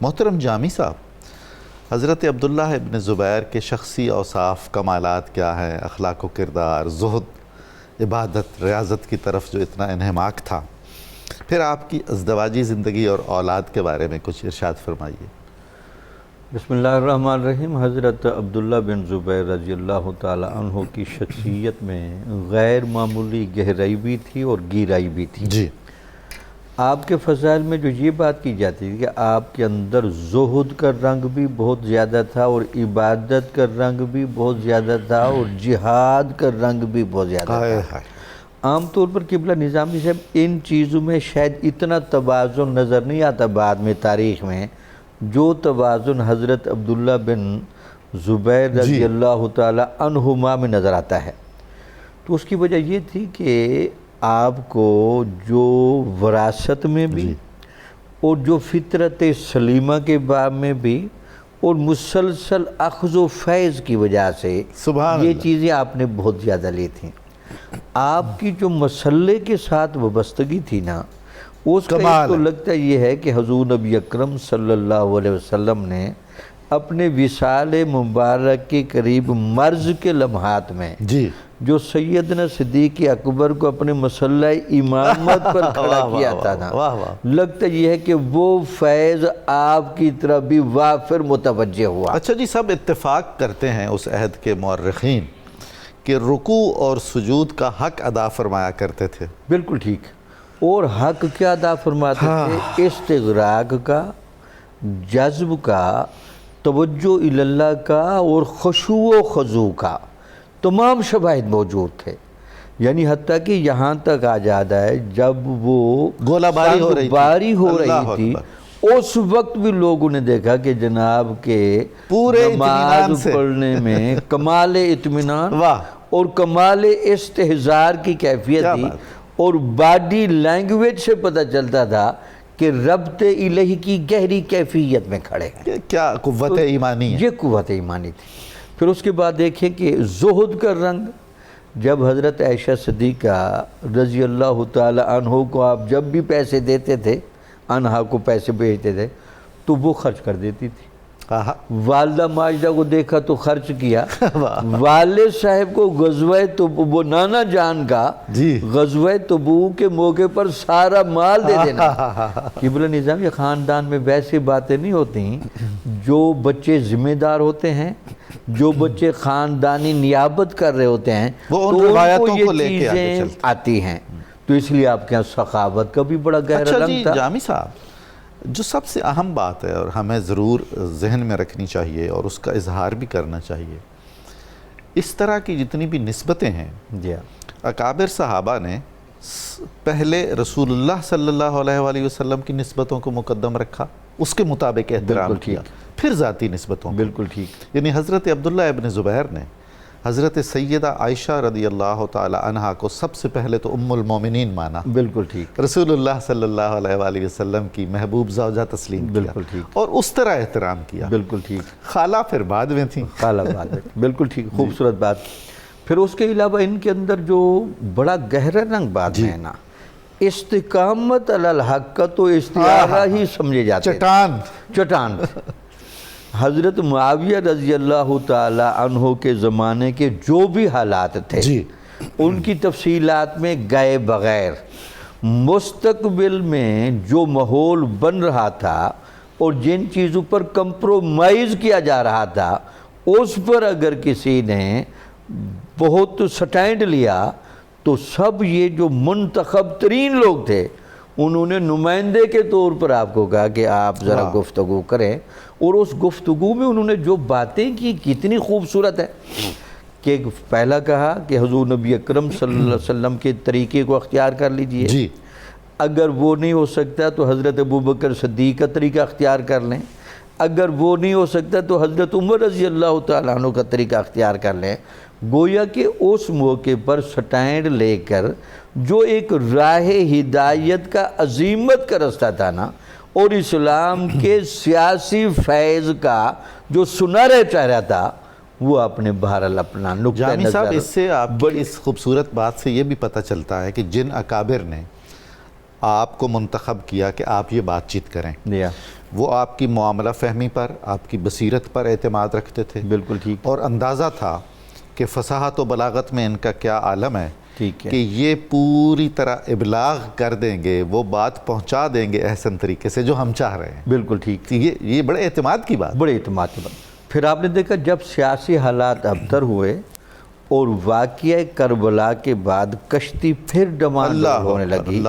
محترم جامی صاحب، حضرت عبداللہ ابن زبیر کے شخصی اوصاف، کمالات کیا ہیں؟ اخلاق و کردار، زہد، عبادت، ریاضت کی طرف جو اتنا انہماک تھا، پھر آپ کی ازدواجی زندگی اور اولاد کے بارے میں کچھ ارشاد فرمائیے۔ بسم اللہ الرحمن الرحیم۔ حضرت عبداللہ بن زبیر رضی اللہ تعالی عنہ کی شخصیت میں غیر معمولی گہرائی بھی تھی اور گیرائی بھی تھی۔ جی، آپ کے فضائل میں جو یہ بات کی جاتی تھی کہ آپ کے اندر زہد کا رنگ بھی بہت زیادہ تھا اور عبادت کا رنگ بھی بہت زیادہ تھا اور جہاد کا رنگ بھی بہت زیادہ تھا۔ عام طور پر قبلہ نظامی صاحب ان چیزوں میں شاید اتنا توازن نظر نہیں آتا بعد میں تاریخ میں جو توازن حضرت عبداللہ بن زبیر رضی اللہ تعالی عنہما میں نظر آتا ہے۔ تو اس کی وجہ یہ تھی کہ آپ کو جو وراثت میں بھی اور جو فطرت سلیمہ کے باب میں بھی اور مسلسل اخذ و فیض کی وجہ سے یہ چیزیں آپ نے بہت زیادہ لی تھیں۔ آپ کی جو مسئلے کے ساتھ وابستگی تھی نا، اس کا ایک تو لگتا یہ ہے کہ حضور نبی اکرم صلی اللہ علیہ وسلم نے اپنے وصال مبارک کے قریب مرض کے لمحات میں جو سیدنا صدیق اکبر کو اپنے مسلح امامت پر کھڑا کیا تھا نا، لگتا یہ ہے کہ وہ فیض آپ کی طرف بھی وافر متوجہ ہوا۔ اچھا جی، سب اتفاق کرتے ہیں اس عہد کے مورخین کہ رکوع اور سجود کا حق ادا فرمایا کرتے تھے۔ بالکل ٹھیک۔ اور حق کیا ادا فرماتے تھے؟ استغراق کا، جذب کا، توجہ اللہ کا اور خشوع و خضوع کا تمام شواہد موجود تھے۔ یعنی حتیٰ کہ یہاں تک آ جاتا ہے جب وہ گولہ باری ہو رہی تھی اس وقت بھی لوگوں نے دیکھا کہ جناب کے نماز پڑھنے میں کمال اطمینان اور کمال استحضار کی کیفیت تھی اور باڈی لینگویج سے پتہ چلتا تھا کہ ربط الہی کی گہری کیفیت میں کھڑے ہیں۔ کیا قوت ایمانی ہے؟ یہ قوت ایمانی تھی۔ پھر اس کے بعد دیکھیں کہ زہد کا رنگ، جب حضرت عائشہ صدیقہ رضی اللہ تعالی عنہ کو آپ جب بھی پیسے دیتے تھے، انہا کو پیسے بھیجتے تھے تو وہ خرچ کر دیتی تھی۔ والدہ ماجدہ کو دیکھا تو خرچ کیا۔ والد صاحب کو غزوہ تبوک، وہ نانا جان کا غزوہ تبوک کے موقع پر سارا مال دے دینا۔ قبلہ نظام، یہ خاندان میں ویسے باتیں نہیں ہوتی جو بچے ذمہ دار ہوتے ہیں، جو بچے خاندانی نیابت کر رہے ہوتے ہیں وہ ان روایتوں کو کو لے یہ کے آگے چیزیں آتی ہیں۔ تو اس لیے آپ کے یہاں سخاوت کا بھی بڑا گہرا رنگ تھا۔ اچھا جی جامی صاحب، جو سب سے اہم بات ہے اور ہمیں ضرور ذہن میں رکھنی چاہیے اور اس کا اظہار بھی کرنا چاہیے، اس طرح کی جتنی بھی نسبتیں ہیں، اکابر صحابہ نے پہلے رسول اللہ صلی اللہ علیہ وآلہ وسلم کی نسبتوں کو مقدم رکھا، اس کے مطابق احترام کیا، پھر ذاتی نسبتوں کو۔ بالکل ٹھیک۔ یعنی حضرت عبداللہ ابن زبیر نے حضرت سیدہ عائشہ رضی اللہ تعالی عنہا کو سب سے پہلے تو ام المومنین مانا، بالکل ٹھیک، رسول اللہ صلی اللہ علیہ وآلہ وسلم کی محبوب زوجہ تسلیم کیا، بالکل ٹھیک، اور اس طرح احترام کیا۔ بالکل ٹھیک۔ خالہ پھر بعد میں تھیں، خالہ بعد میں، بالکل ٹھیک، خوبصورت بات۔ پھر اس کے علاوہ ان کے اندر جو بڑا گہرا رنگ بات ہے نا، استقامت علی الحق کا تو استعارہ ہی سمجھے جاتے ہیں، چٹان۔ حضرت معاویہ رضی اللہ تعالی عنہ کے زمانے کے جو بھی حالات تھے ان کی تفصیلات میں گئے بغیر مستقبل میں جو ماحول بن رہا تھا اور جن چیزوں پر کمپرومائز کیا جا رہا تھا اس پر اگر کسی نے بہت سٹینڈ لیا تو سب یہ جو منتخب ترین لوگ تھے انہوں نے نمائندے کے طور پر آپ کو کہا کہ آپ ذرا گفتگو کریں، اور اس گفتگو میں انہوں نے جو باتیں کی کتنی خوبصورت ہے کہ پہلا کہا کہ حضور نبی اکرم صلی اللہ علیہ وسلم کے طریقے کو اختیار کر لیجئے، اگر وہ نہیں ہو سکتا تو حضرت ابوبکر صدیق کا طریقہ اختیار کر لیں، اگر وہ نہیں ہو سکتا تو حضرت عمر رضی اللہ تعالیٰ عنہ کا طریقہ اختیار کر لیں۔ گویا کہ اس موقع پر سٹینڈ لے کر جو ایک راہ ہدایت کا عظیمت کا رستہ تھا نا، اور اسلام کے سیاسی فیض کا جو سنہرا چہرہ تھا، وہ اپنے بہرحال اپنا نقطہ جامی صاحب، نظر اس سے آپ کی اس خوبصورت بات سے یہ بھی پتہ چلتا ہے کہ جن اکابر نے آپ کو منتخب کیا کہ آپ یہ بات چیت کریں، وہ آپ کی معاملہ فہمی پر، آپ کی بصیرت پر اعتماد رکھتے تھے، بالکل ٹھیک، اور اندازہ تھا کہ فصاحت و بلاغت میں ان کا کیا عالم ہے ٹھیک ہے، کہ یہ پوری طرح ابلاغ کر دیں گے، وہ بات پہنچا دیں گے احسن طریقے سے جو ہم چاہ رہے ہیں۔ بالکل ٹھیک، یہ بڑے اعتماد کی بات۔ بڑے اعتماد کے بعد پھر آپ نے دیکھا جب سیاسی حالات ابتر ہوئے اور واقعہ کربلا کے بعد کشتی پھر ڈمانڈر ہونے لگی،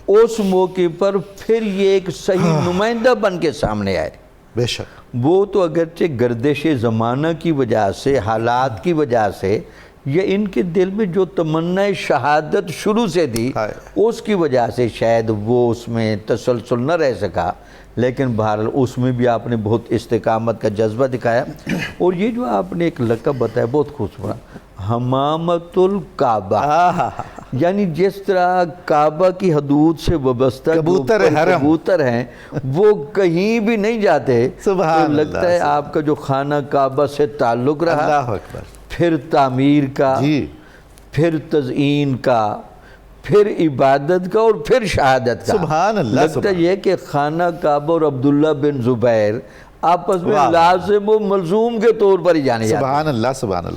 اس موقع پر پھر یہ ایک صحیح نمائندہ بن کے سامنے آئے۔ بے شک وہ تو اگرچہ گردش زمانہ کی وجہ سے، حالات کی وجہ سے، یا ان کے دل میں جو تمنا شہادت شروع سے تھی اس کی وجہ سے شاید وہ اس میں تسلسل نہ رہ سکا، لیکن بہرحال اس میں بھی آپ نے بہت استقامت کا جذبہ دکھایا۔ اور یہ جو آپ نے ایک لقب بتایا بہت خوبصورت، حمامت الکعبہ، یعنی جس طرح کعبہ کی حدود سے وابستہ کبوتر ہیں وہ کہیں بھی نہیں جاتے، تو لگتا ہے آپ کا جو خانہ کعبہ سے تعلق رہا، اللہ اکبر، پھر تعمیر کا، پھر تزئین کا، پھر عبادت کا، اور پھر شہادت کا۔ سبحان اللہ۔ لگتا یہ کہ خانہ کعبہ اور عبداللہ بن زبیر آپس میں لازم و ملزوم کے طور پر ہی جانے جاتے ہیں۔ سبحان اللہ، سبحان اللہ۔